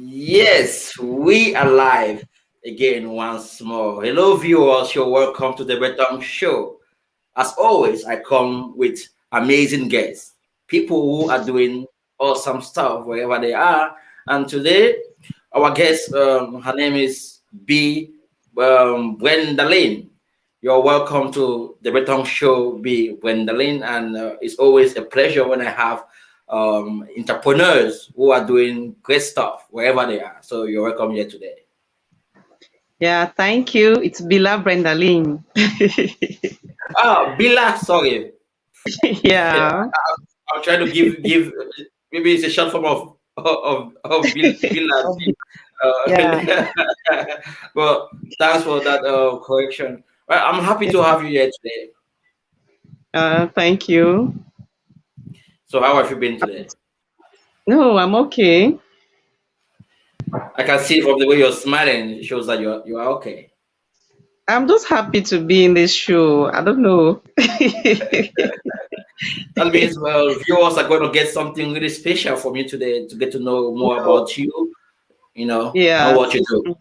Yes, we are live again once more. Hello, viewers. You're welcome to the Breton Show. As always, I come with amazing guests, people who are doing awesome stuff wherever they are. And today, our guest, her name is B. Gwendolyn. You're welcome to the Breton Show, B. Gwendolyn, and it's always a pleasure when I have entrepreneurs who are doing great stuff wherever they are. So you're welcome here today. Yeah, thank you. It's Bila Brenda Lynn. Ah, Bila, sorry. Yeah. I'm trying to give maybe it's a short form of Bila. Yeah. Well, thanks for that correction. Well, I'm happy to have you here today. Thank you. So how have you been today? No, I'm okay. I can see from the way you're smiling, it shows that you are okay. I'm just happy to be in this show. I don't know. That means well, viewers are going to get something really special from you today to get to know more about you, and Yeah. what you do.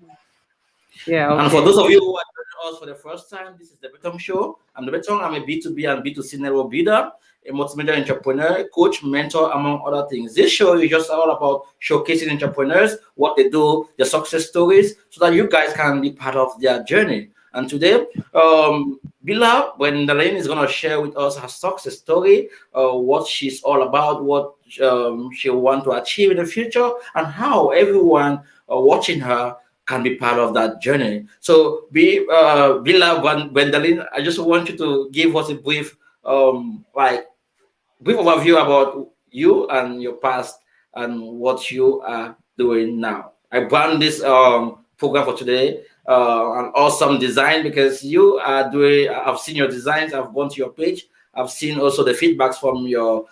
Yeah, And for okay. those of you who are joining us for the first time, this is the Beton Show. I'm the Beton. I'm a B2B and B2C network builder, a multimedia entrepreneur, coach, mentor, among other things. This show is just all about showcasing entrepreneurs, what they do, their success stories, so that you guys can be part of their journey. And today, Bila, when Darlene is going to share with us her success story, what she's all about, what she want to achieve in the future, and how everyone watching her can be part of that journey. So, Bila Gwendolyn, I just want you to give us a brief overview about you and your past and what you are doing now. I brand this program for today an awesome design because you are doing. I've seen your designs. I've gone to your page. I've seen also the feedbacks from your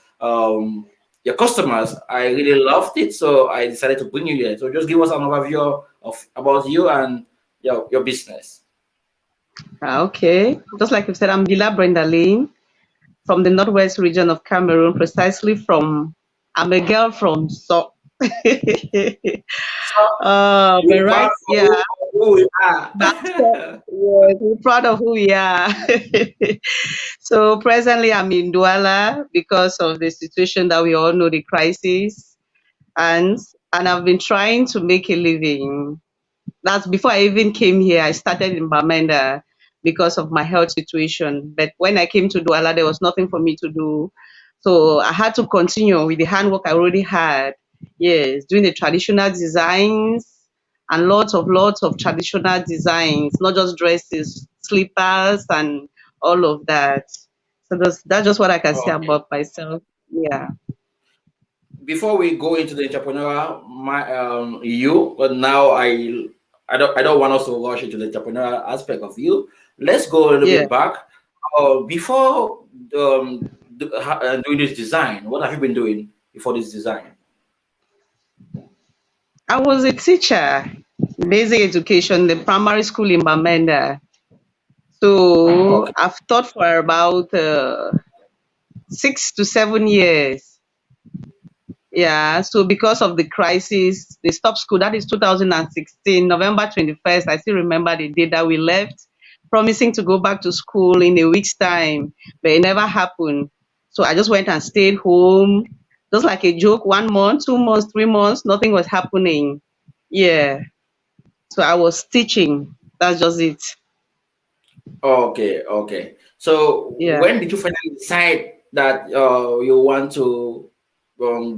customers. I really loved it, so I decided to bring you here. So just give us an overview of about you and your business. Okay. Just like you said, I'm Bila Brenda Lynn from the northwest region of Cameroon, precisely from, I'm a girl from So. So But we're proud right, of yeah. who we are. That's yes, we're proud of who we are. So presently, I'm in Douala because of the situation that we all know, the crisis, and and I've been trying to make a living. That's before I even came here. I started in Bamenda because of my health situation. But when I came to Douala, there was nothing for me to do, so I had to continue with the handwork I already had. Yes, doing the traditional designs and lots of traditional designs, not just dresses, slippers, and all of that. So that's just what I can say Okay. about myself. Yeah. Before we go into the entrepreneurial, but now I don't want us to rush into the entrepreneurial aspect of you. Let's go a little Yeah. bit back. Before doing this design, what have you been doing before this design? I was a teacher, basic education, the primary school in Bamenda. So Okay. I've taught for about 6 to 7 years. Yeah. So because of the crisis, they stopped school. That is 2016, November 21st. I still remember the day that we left, promising to go back to school in a week's time, but it never happened. So I just went and stayed home, just like a joke. 1 month, 2 months, 3 months, nothing was happening. Yeah. So I was teaching. That's just it. Okay. Okay. So Yeah. when did you finally decide that you want to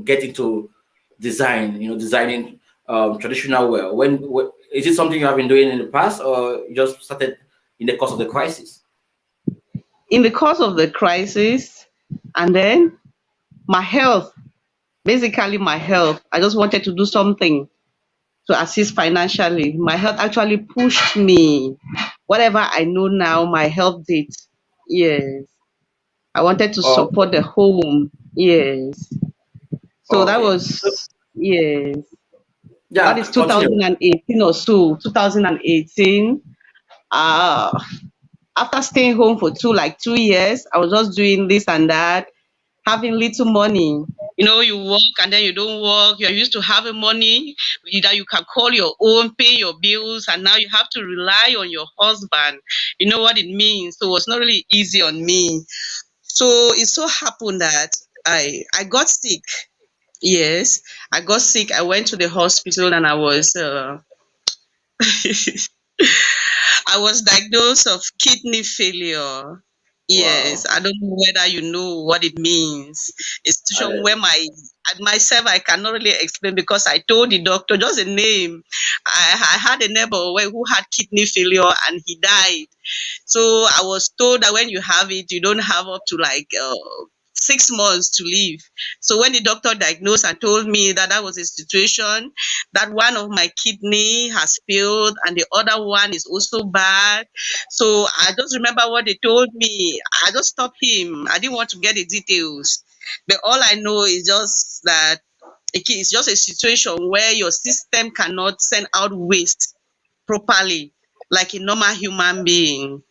get into design? Designing traditional wear. Is it something you have been doing in the past, or you just started in the course of the crisis? In the course of the crisis, and then my health, basically my health, I just wanted to do something to assist financially. My health actually pushed me. Whatever I know now, my health did. Yes. I wanted to Okay. support the home. Yes. So that Okay. So was, yes. That is yeah, continue. 2018 or so. 2018. Uh, After staying home for 2 years, I was just doing this and that. having little money. You work and then you don't work. You're used to having money that you can call your own, pay your bills, and now you have to rely on your husband. You know what it means. So it was not really easy on me. So it so happened that I got sick. Yes, I got sick. I went to the hospital and I was diagnosed of kidney failure. Yes, Wow. I don't know whether you know what it means. A situation where myself I cannot really explain because I told the doctor just a name. I had a neighbor who had kidney failure and he died. So I was told that when you have it, you don't have up to like 6 months to live. So when the doctor diagnosed and told me that that was a situation, that one of my kidney has failed and the other one is also bad. So I just remember what they told me. I just stopped him. I didn't want to get the details. But all I know is just that it's just a situation where your system cannot send out waste properly like a normal human being.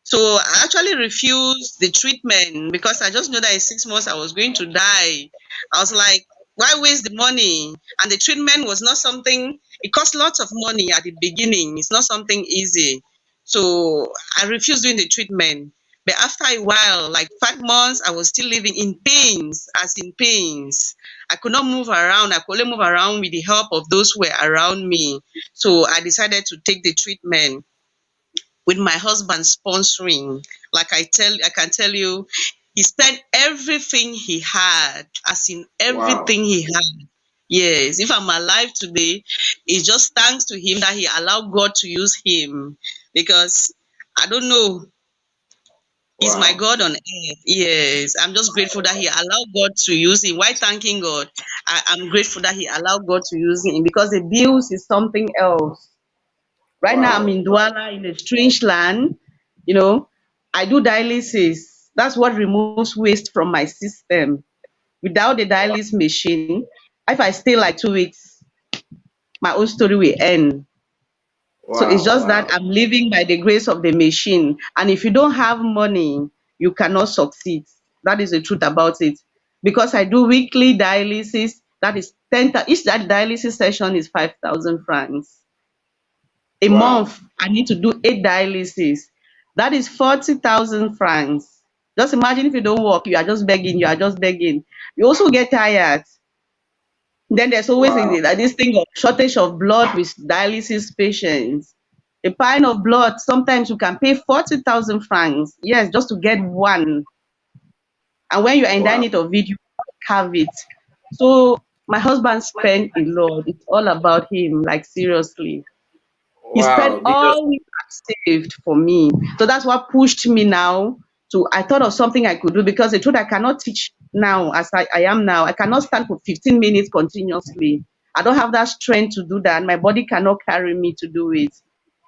So I actually refused the treatment because I just knew that in 6 months I was going to die. I was like, why waste the money? And the treatment was not something, it cost lots of money at the beginning. It's not something easy. So I refused doing the treatment. But after a while, like 5 months, I was still living in pains, as in pains. I could not move around. I could only move around with the help of those who were around me. So I decided to take the treatment with my husband sponsoring. Like I can tell you, he spent everything he had, as in Wow. everything he had. Yes, if I'm alive today, it's just thanks to him that he allowed God to use him. Because I don't know, he's my Wow. God on earth. Yes, I'm just grateful that he allowed God to use him. Why thanking God? I'm grateful that he allowed God to use him because the bills is something else. Right now, I'm Wow. in Douala in a strange land. You know, I do dialysis. That's what removes waste from my system. Without the dialysis machine, if I stay like 2 weeks, my own story will end. So it's Wow. just that Wow. I'm living by the grace of the machine. And if you don't have money, you cannot succeed. That is the truth about it. Because I do weekly dialysis, that is 10, each that dialysis session is 5,000 francs. A Wow. month, I need to do 8 dialysis. That is 40,000 francs. Just imagine if you don't work, you are just begging, you are just begging. You also get tired. Then there's always Wow. this thing of shortage of blood with dialysis patients. A pint of blood, sometimes you can pay 40,000 francs. Yes, just to get one. And when you are in that Wow. need of it, you have it. So my husband spent a lot. It's all about him, like seriously. He spent Wow. all he had saved for me. So that's what pushed me now to I thought of something I could do because the truth I cannot teach now as I am now. I cannot stand for 15 minutes continuously. I don't have that strength to do that. My body cannot carry me to do it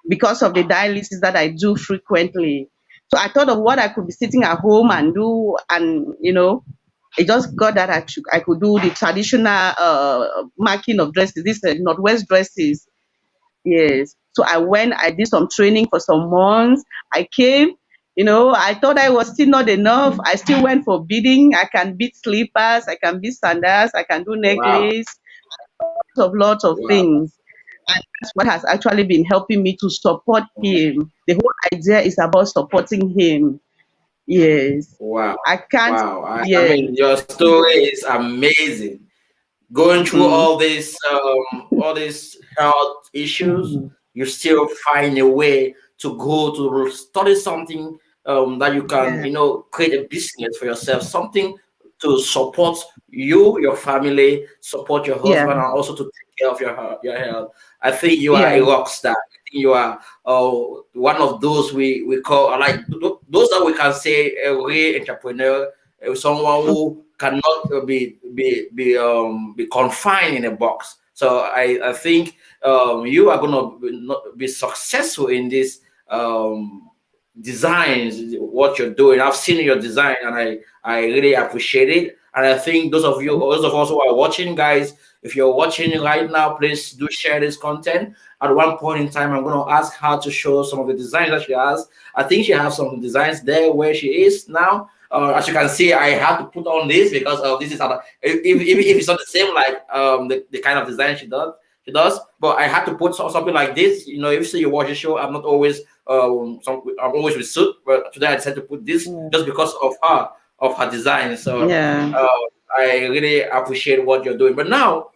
because of the dialysis that I do frequently. So I thought of what I could be sitting at home and do, and it just got that I could do the traditional marking of dresses, these Northwest dresses. Yes. So I went, I did some training for some months. I came, I thought I was still not enough. I still went for beading. I can bead slippers, I can bead sandals, I can do Wow. necklace, lots of Wow. things. And that's what has actually been helping me to support him. The whole idea is about supporting him. Yes. Wow. I can't, Wow. I yes. mean, your story is amazing. Going through Mm, all these health issues, mm, you still find a way to go to study something that you can, yeah, create a business for yourself, something to support you, your family, support your yeah, husband, and also to take care of your health. I think you are a yeah. rock star. I think you are one of those we call like those that we can say a real entrepreneur, someone Mm, who cannot be confined in a box. So I think you are going to not be successful in this designs what you're doing. I've seen your design and I really appreciate it. And I think those of us who are watching, guys, if you're watching right now, please do share this content. At one point in time, I'm going to ask her to show some of the designs that she has. I think she has some designs there where she is now. As you can see, I have to put on this because this is if it's not the same like the kind of design she does. But I had to put something like this. You know, if you see you watch the show, I'm always with suit, but today I decided to put this Yeah. just because of her design. So Yeah. uh, I really appreciate what you're doing. But now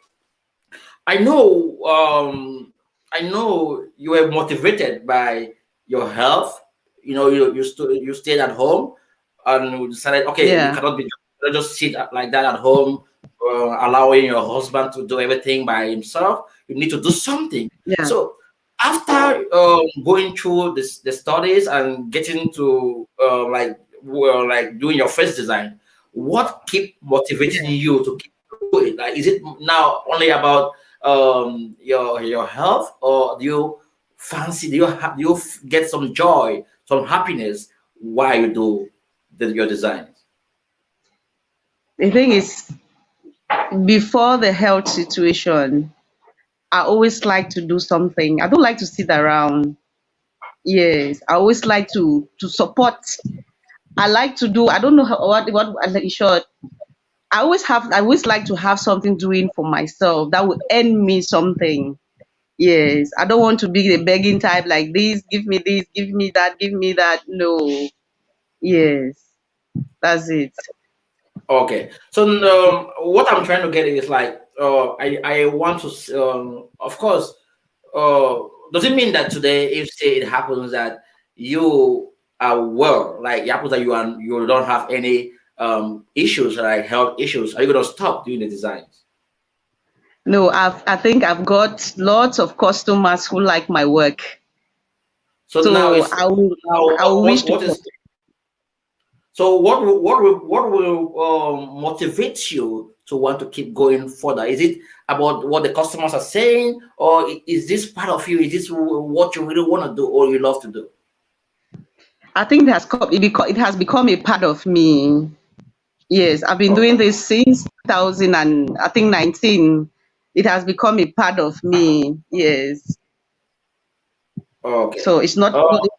I know I know you were motivated by your health. You know, you stayed at home and you decided, okay, you Yeah. cannot just sit like that at home, allowing your husband to do everything by himself. You need to do something. Yeah. So after going through the studies and getting to like doing your first design, what keep motivating Yeah. you to keep doing it? Like, is it now only about your health, or do you get some joy, some happiness while you do your designs? The thing is, before the health situation, I always like to do something. I don't like to sit around. Yes, I always like to support. I like to do. I don't know what in short. I always like to have something doing for myself that will earn me something. Yes, I don't want to be the begging type like this, give me that, give me that. No. Yes, that's it. Okay, so what I'm trying to get is like, I want to of course, does it mean that today, if say it happens that you are well, like it happens that you don't have any issues like health issues, are you gonna stop doing the designs? No, I think I've got lots of customers who like my work. So now So it's now I will wish to what is so what will motivate you to want to keep going further? Is it about what the customers are saying, or is this part of you? Is this what you really want to do, or you love to do? I think it has become a part of me. Yes, I've been doing Okay, this since 2000 and I think 19. It has become a part of me. Yes. okay. So Uh, it's no longer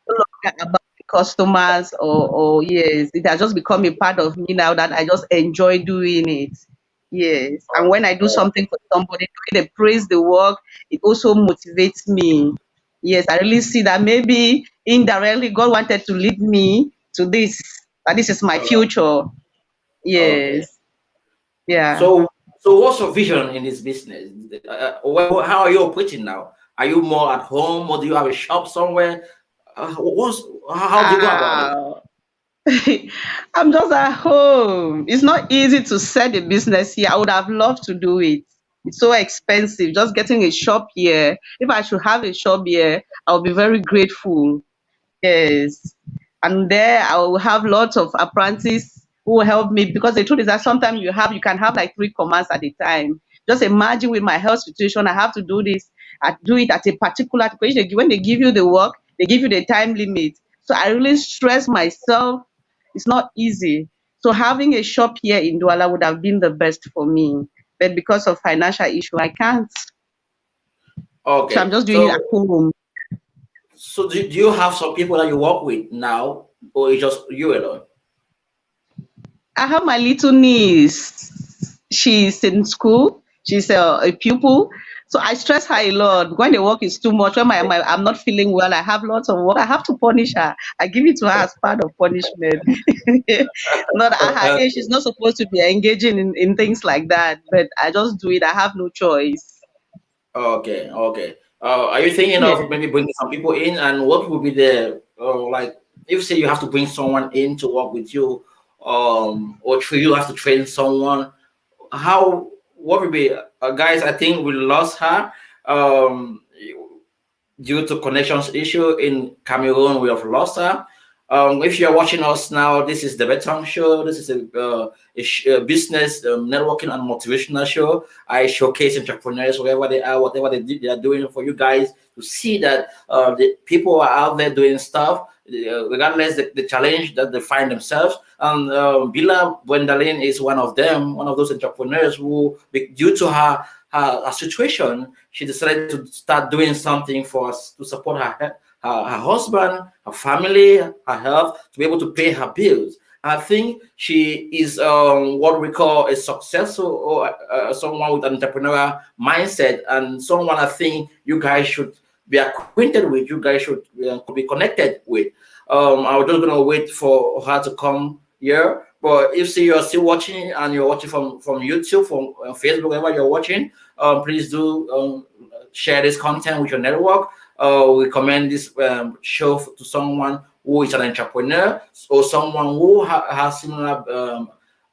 about the customers or yes, it has just become a part of me now that I just enjoy doing it. Yes. And when I do something for somebody, the way they praise the work, it also motivates me. Yes, I really see that maybe indirectly God wanted to lead me to this, that this is my future. okay. Yes. Yeah. So what's your vision in this business? How are you operating now? Are you more at home, or do you have a shop somewhere? What's how do you go about it? Ah, I'm just at home. It's not easy to set a business here. I would have loved to do it. It's so expensive. Just getting a shop here. If I should have a shop here, I'll be very grateful. Yes. And there I will have lots of apprentices who will help me because the truth is that sometimes you can have like three commands at a time. Just imagine with my health situation, I have to do this, I do it at a particular because when they give you the work, they give you the time limit. So I really stress myself. It's not easy. So having a shop here in Douala would have been the best for me. But because of financial issue, I can't. So I'm Okay. just doing it at home. So do you have some people that you work with now, or it's just you alone? I have my little niece. She's in school. She's a pupil. So I stress her a lot. When the work is too much, when I'm not feeling well, I have lots of work. I have to punish her. I give it to her as part of punishment. Not at her Uh, age, she's not supposed to be engaging in things like that. But I just do it. I have no choice. okay, okay. Are you thinking Yeah. of maybe bringing some people in, and what would be the like? If say you have to bring someone in to work with you, or you have to train someone, how what would be guys? I think we lost her. Um, due to connections issue in Cameroon, we have lost her. If you're watching us now, this is the Betong Show. This is a business networking and motivational show. I showcase entrepreneurs wherever they are, whatever they are doing for you guys to see that the people are out there doing stuff, regardless the challenge that they find themselves. And Bila Gwendolyn is one of them, one of those entrepreneurs who, due to her situation, she decided to start doing something for us to support her husband, her family, her health, to be able to pay her bills. I think she is what we call a successful or someone with an entrepreneurial mindset, and someone I think you guys should be acquainted with. You guys should could be connected with. I was just gonna wait for her to come here. But if see you're still watching and you're watching from YouTube, from Facebook, wherever you're watching, please do share this content with your network. Recommend this show to someone who is an entrepreneur or someone who has similar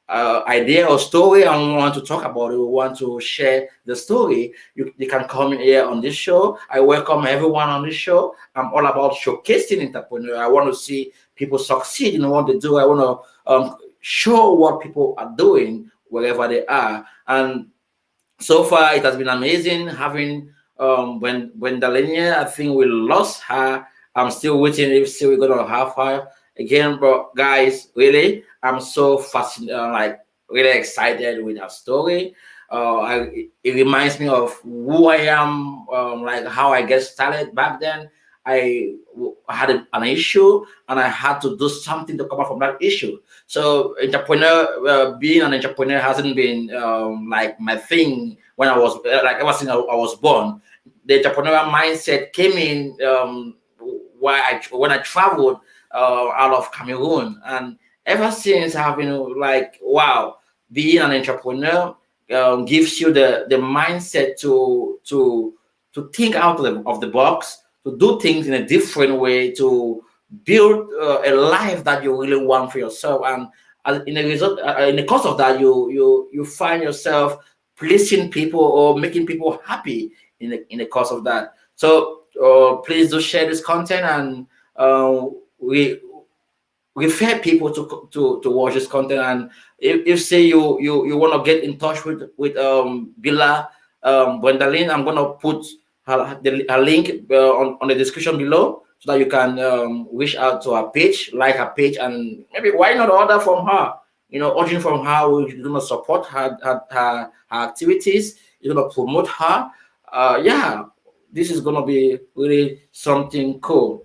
idea or story and want to talk about it, want to share the story. They can come in here on this show. I welcome everyone on this show. I'm all about showcasing entrepreneur. I want to see people succeed in what they do. I want to show what people are doing wherever they are. And so far it has been amazing having when Dalenia. I think we lost her. I'm still waiting if still we're gonna have her again. But guys, really, I'm so fascinated, like really excited with her story. It reminds me of who I am, like how I get started back then. Had an issue and I had to do something to come out from that issue. So entrepreneur, being an entrepreneur hasn't been like my thing when I was like ever since I was born. The entrepreneurial mindset came in when I traveled out of Cameroon, and ever since I've been like, wow, being an entrepreneur gives you the mindset to think out of the box, to do things in a different way, to build a life that you really want for yourself. And in a result, in the course of that, you find yourself pleasing people or making people happy in the course of that. So please do share this content, and we refer people to watch this content. And if say you want to get in touch with Bila Gwendolyn, I'm gonna put her link on the description below so that you can reach out to her page, like her page, and maybe why not order from her. You know, ordering from her, we're gonna support her activities. You're gonna promote her. Yeah, this is gonna be really something cool.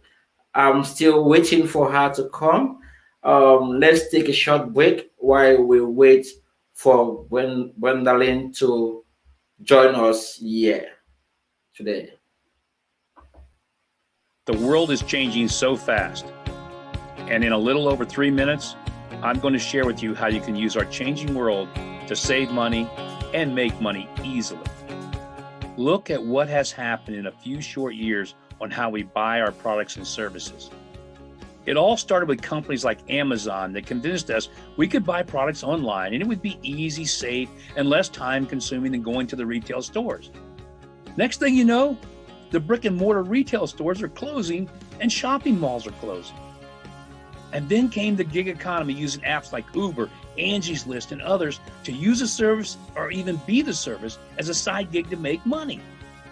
I'm still waiting for her to come. Let's take a short break while we wait for Gwendolyn to join us here today. The world is changing so fast. And in a little over 3 minutes, I'm going to share with you how you can use our changing world to save money and make money easily. Look at what has happened in a few short years on how we buy our products and services. It all started with companies like Amazon that convinced us we could buy products online and it would be easy, safe, and less time consuming than going to the retail stores. Next thing you know, the brick and mortar retail stores are closing and shopping malls are closing. And then came the gig economy using apps like Uber, Angie's List, and others to use a service or even be the service as a side gig to make money.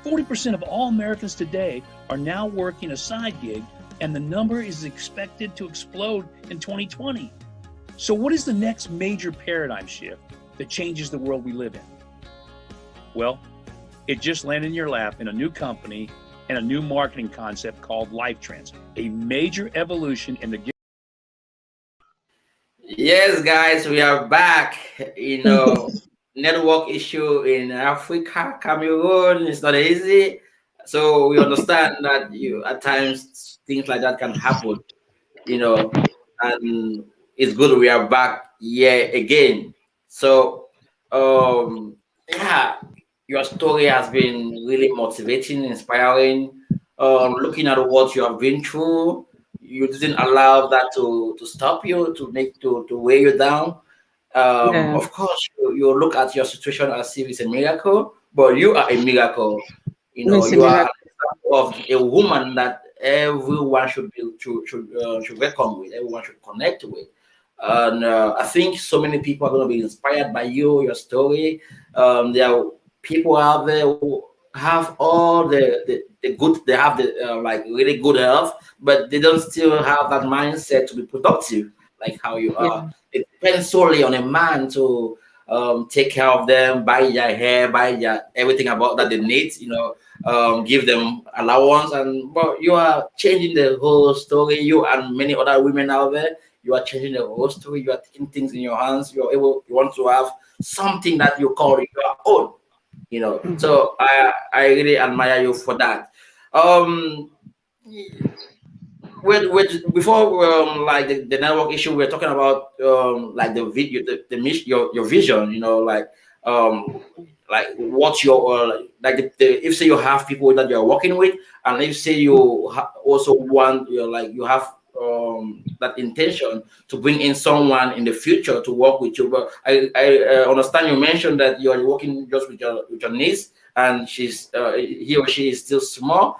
40% of all Americans today are now working a side gig, and the number is expected to explode in 2020. So what is the next major paradigm shift that changes the world we live in? Well, it just landed in your lap in a new company and a new marketing concept called Life Trends, a major evolution in the Yes, guys, we are back. You know, network issue in Africa, Cameroon is not easy. So we understand that you at times things like that can happen. You know, and it's good we are back here again. So, yeah, your story has been really motivating, inspiring. Looking at what you have been through, you didn't allow that to stop you, to weigh you down. Yeah. Of course, you look at your situation as if it's a miracle, but you are a miracle. You know, It's a you are an miracle. example of a woman that everyone should reckon with, everyone should connect with. And I think so many people are going to be inspired by you, your story. There are people out there who have all the good, they have the like really good health, but they don't still have that mindset to be productive like how you Yeah. are. It depends solely on a man to take care of them, buy their hair, buy their everything about that they need, you know, give them allowance. And but you are changing the whole story. You and many other women out there, you are changing the whole story. You are taking things in your hands. You want to have something that you call your own. So I really admire you for that. Um, before like the network issue, we're talking about like the video, the mission, your vision. Like what's your like if say you have people that you're working with, and if say you also want you have that intention to bring in someone in the future to work with you. But I understand you mentioned that you're working just with your niece, and he or she is still small.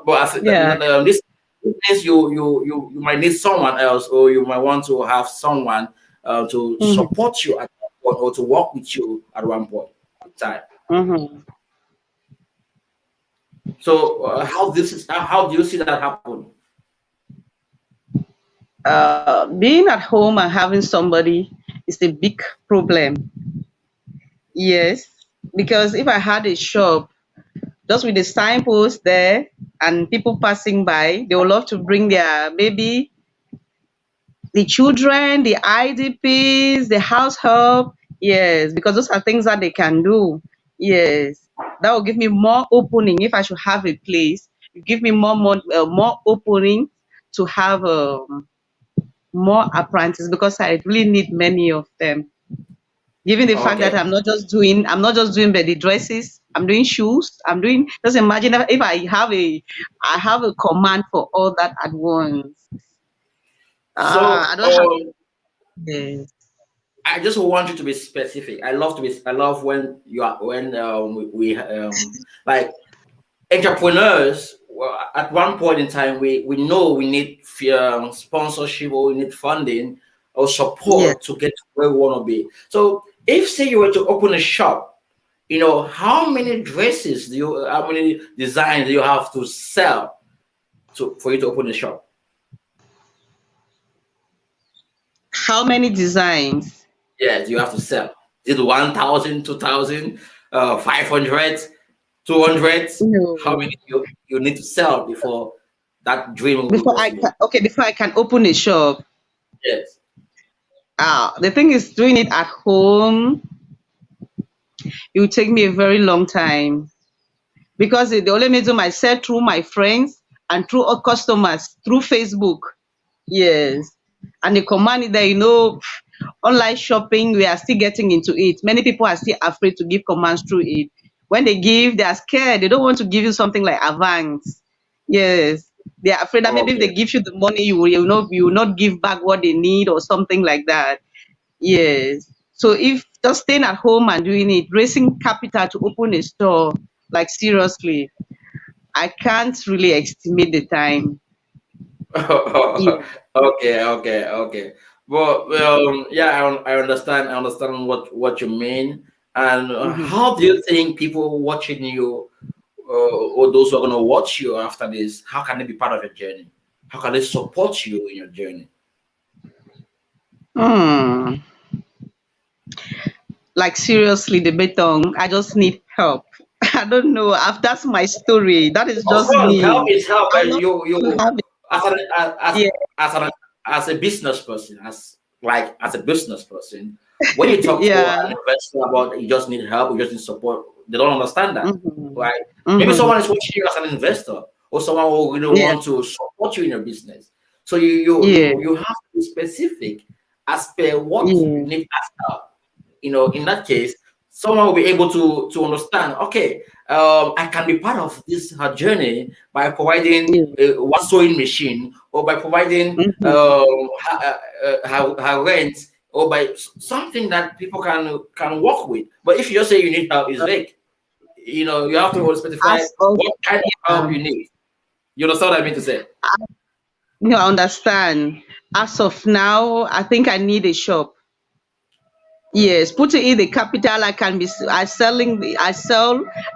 But I think Yeah. that this means you might need someone else, or you might want to have someone to Mm-hmm. support you at one point, or to work with you at one point in time. Mm-hmm. So how do you see that happen? Being at home and having somebody is a big problem. Yes, because if I had a shop just with the signpost there and people passing by, they would love to bring their maybe the children, the IDPs, the house help. Yes, because those are things that they can do. Yes, that will give me more opening if I should have a place. You give me more opening to have more apprentices because I really need many of them. Given the fact that Okay. I'm not just doing the dresses, I'm doing shoes, I'm doing. Just imagine if I have a command for all that at once. I So don't have. Yes. I just want you to be specific. I love when you are when we like entrepreneurs. Well, at one point in time, we know we need sponsorship, or we need funding or Yes. support to get to where we want to be. So if say you were to open a shop, how many dresses how many designs do you have to sell for you to open a shop? How many designs? Yes, you have to sell. Is it 1,000, 2,000, 500, 200? How No. many you need to sell before that dream will be Before I can, possible? okay, before I can open a shop. Yes. The thing is, doing it at home, it will take me a very long time because the only medium I sell through my friends and through all customers through Facebook. Yes. And the command is that, online shopping, we are still getting into it. Many people are still afraid to give commands through it. When they give, they are scared. They don't want to give you something like advance. Yes. They are afraid that maybe if Okay. they give you the money, you will not give back what they need or something like that. Yes. So if just staying at home and doing it, raising capital to open a store, like seriously, I can't really estimate the time. Yeah. Okay, okay, okay. Well, yeah, I understand. I understand what you mean. And Mhm. how do you think people watching you, or those who are going to watch you after this, how can they be part of your journey? How can they support you in your journey? Hmm. Like seriously, the beton, I just need help. I don't know. That's my story. That is Of just course, help me. is help. I And love to you have it. as an Yeah. as an as a business person, as a business person, when you talk to Yeah. an investor about you just need help, you just need support, they don't understand that, Mm-hmm. right? Maybe Mm-hmm. someone is watching you as an investor, or someone who really Yeah. want to support you in your business. So you have to be specific as per what you Yeah. need as help. In that case, someone will be able to understand. Okay, I can be part of this her journey by providing Yeah. one sewing machine, or by providing Mm-hmm. her rent, or by something that people can work with. But if you just say you need help, it's vague. You have to specify As of what kind of yeah, help you need. You understand what I mean to say? I understand. As of now, I think I need a shop. Yes, putting in the capital, I sell,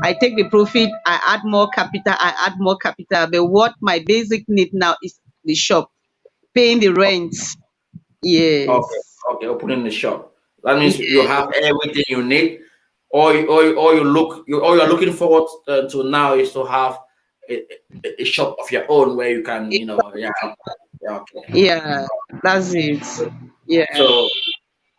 I take the profit, I add more capital. But what my basic need now is the shop, paying the rent. Okay, Yes. okay, opening the shop. That means you Yeah. have everything you need. All you're looking forward to now is to have a shop of your own where you can, yeah, yeah, okay. Yeah, that's it. Yeah. So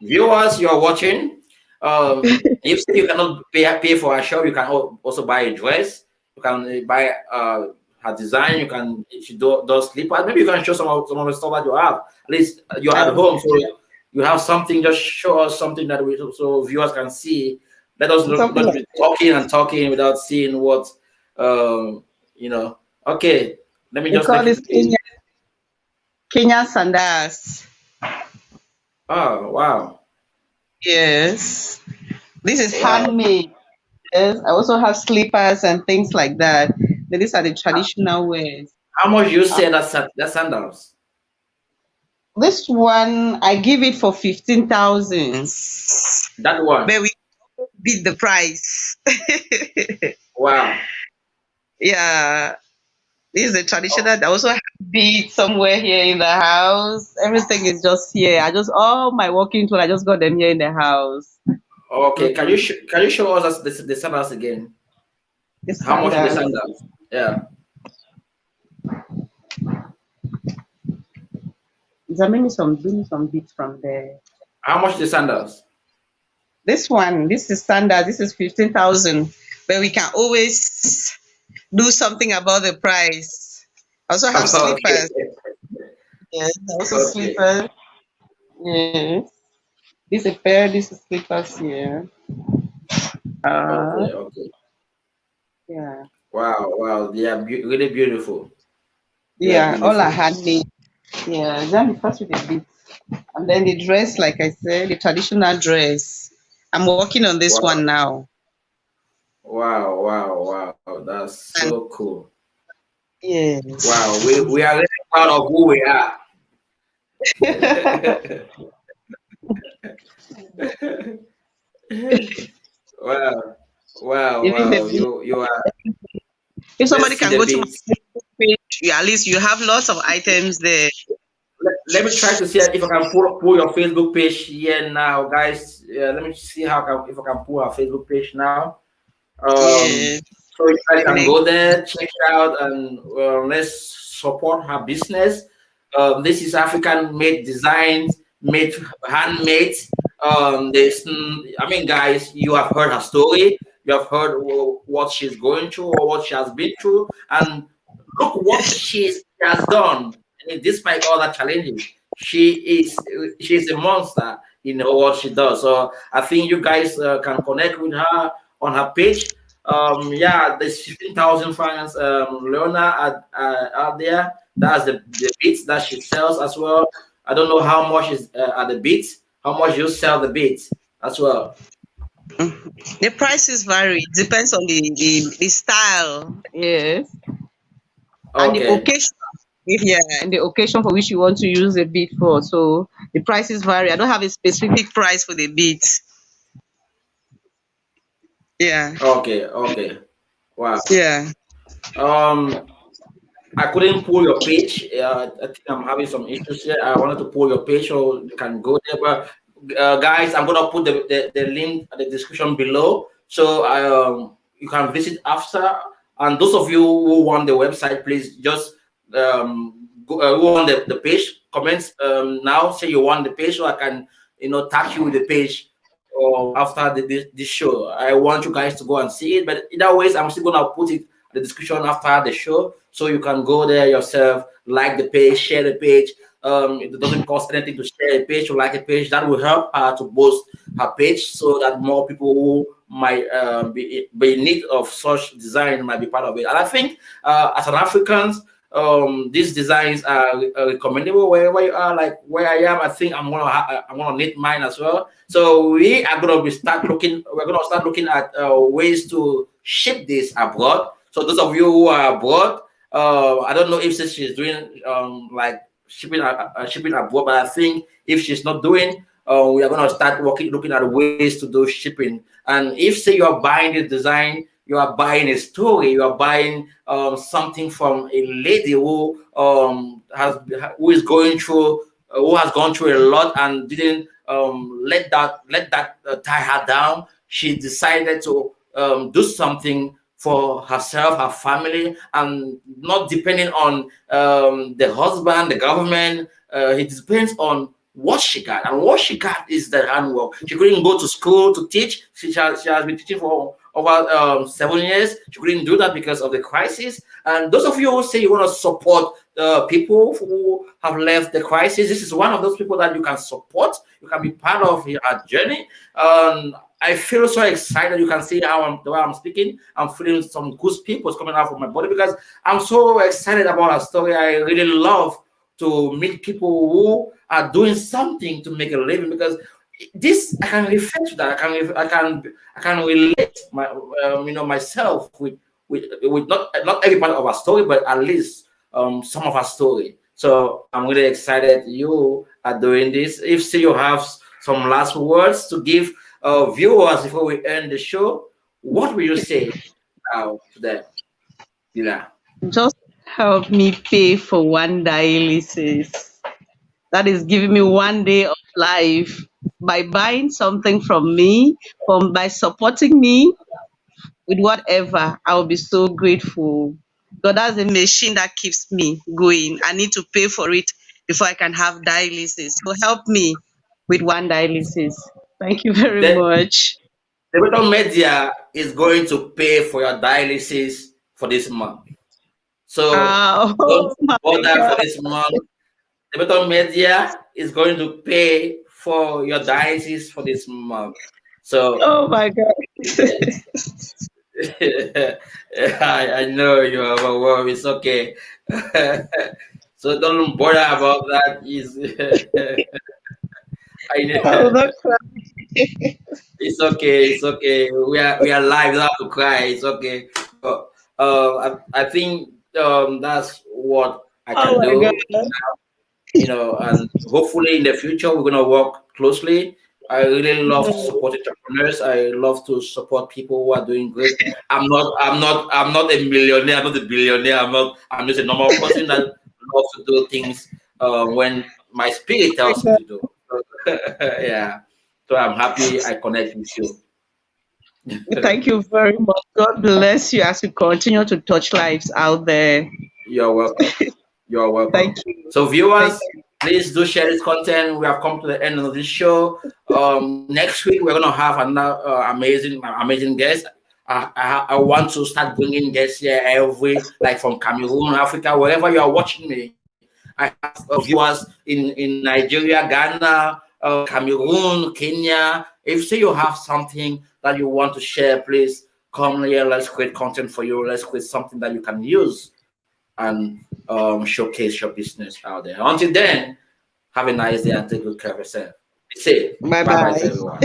viewers, you're watching. If you cannot pay for a shop, you can also buy a dress. You can buy her design. You can, if she does slippers. Maybe you can show some of the stuff that you have. At least you're at home, so you have something. Just show us something that we so viewers can see. Let us Something not like be talking and talking without seeing what you know. Okay, let me they just call make this it. Kenya sandals. Oh wow, Yes. This is wow. handmade. Yes. I also have slippers and things like that. But these are the traditional wears. How much you Uh, say that sandals? this one I give it for 15,000. That one. But we beat the price. Wow. Yeah. This is a traditional. I also have beads somewhere here in the house. Everything is just here. All my working tools, I just got them here in the house. Okay. Can you Mhm. can you show us the sandals again? The How much is the sandals. sandals? Yeah. Give me some beads from there. How much is the sandals? This is standard. This is 15,000. But we can always do something about the price. I also have Okay. slippers. Yes, also Okay. slippers. Yes. This is a pair. This is slippers here. Okay. Uh, Okay. yeah. Wow. Wow. They are really beautiful. They are Yeah, all are beautiful. handmade. Yeah, then the first with the beads. And then the dress, like I said, the traditional dress. I'm working on this one Wow. now. Wow. Wow. Wow. That's so And cool. Wow. yes. We are really proud of who we are. Wow. Wow. Even the Wow. beads. You are. If somebody Let's see can the go to beats. my Facebook page, at least you have lots of items there. Let me try to see if I can pull your Facebook page here now, guys. Let me see if I can pull our Facebook page now. Yes. So you guys can Like, go there, check it out, and let's support her business. This is African made designs, made handmade. I mean, guys, you have heard her story. You have heard what she's going through or what she has been through, and look what she has done. I mean, despite all the challenges, she's a monster in what she does. So I think you guys can connect with her on her page. Yeah, there's 15,000 fans. Leona out there. That's the beats that she sells as well. I don't know how much is at the beats. How much you sell the beats as well. the prices vary. It depends on the style. Yes. And the Okay, occasion. Yeah, and the occasion for which you want to use a bead for. So the prices vary. I don't have a specific price for the beads. Yeah. okay, okay. Wow. Yeah. Um, I couldn't pull your page. I think I'm having some issues here. I wanted to pull your page so you can go there. But guys, I'm gonna put the link at the description below, so you can visit after. And those of you who want the website, please just go who want the page. Comments now. Say you want the page, so I can tag you with the page. Or after this show, I want you guys to go and see it. But either ways, I'm still gonna put it the description after the show, so you can go there yourself, like the page, share the page. It doesn't cost anything to share a page or like a page. That will help her to boost her page, so that more people who might be in need of such design might be part of it. And I think as an Africans, these designs are recommendable wherever you are. Like where I am, I think I'm gonna need mine as well. So we are gonna we're gonna start looking at ways to ship this abroad. So those of you who are abroad, I don't know if she's doing like shipping abroad, but I think if she's not doing, we are gonna start looking at ways to do shipping. And if say you are buying this design, you are buying a story, you are buying something from a lady who is going through who has gone through a lot and didn't let that tie her down. She decided to do something for herself, her family, and not depending on the husband, the government. It depends on what she got, and what she got is the handwork. She couldn't go to school to teach. She has been teaching for over 7 years. She couldn't do that because of the crisis. And those of you who say you want to support people who have left the crisis, this is one of those people that you can support. You can be part of her journey. I feel so excited. You can see the way I'm speaking. I'm feeling some goose pimples coming out of my body because I'm so excited about her story. I really love to meet people who are doing something to make a living, because this I can refer to that. I can relate myself with not every part of our story, but at least some of our story. So I'm really excited you are doing this. If you have some last words to give viewers before we end the show, what will you say now to them? Yeah. Just help me pay for one dialysis. That is giving me one day of life by buying something from me, by supporting me with whatever. I will be so grateful. Because that's the machine that keeps me going. I need to pay for it before I can have dialysis. So help me with one dialysis. Thank you very much. The Better Media is going to pay for your dialysis for this month. So don't Oh my bother for God. this month. The Better Media is going to pay for your dialysis for this month. So Oh my God. I know you are overwhelmed. It's okay. So don't bother about that. I Oh, know. not cry. It's okay. It's okay. We are live. You don't have to cry. It's okay. But I think that's what I Oh can my God. do. And hopefully in the future we're gonna work closely. I really love to support entrepreneurs. I love to support people who are doing great. I'm not a millionaire. I'm not a billionaire. I'm just a normal person that loves to do things when my spirit My tells me God. to do. So, yeah. So I'm happy I connect with you. Thank you very much. God bless you as you continue to touch lives out there. You're welcome. You're welcome. Thank you. So, Thank viewers, you. please do share this content. We have come to the end of this show. Next week we're gonna have another amazing guest. I want to start bringing guests here like from Cameroon, Africa, wherever you are watching me. I have viewers in Nigeria, Ghana, Cameroon, Kenya. If say you have something that you want to share, please come here. Let's create content for you. Let's create something that you can use and showcase your business out there. Until then, have a nice day and take good care of yourself. Be safe. Bye Bye bye to bye. everyone.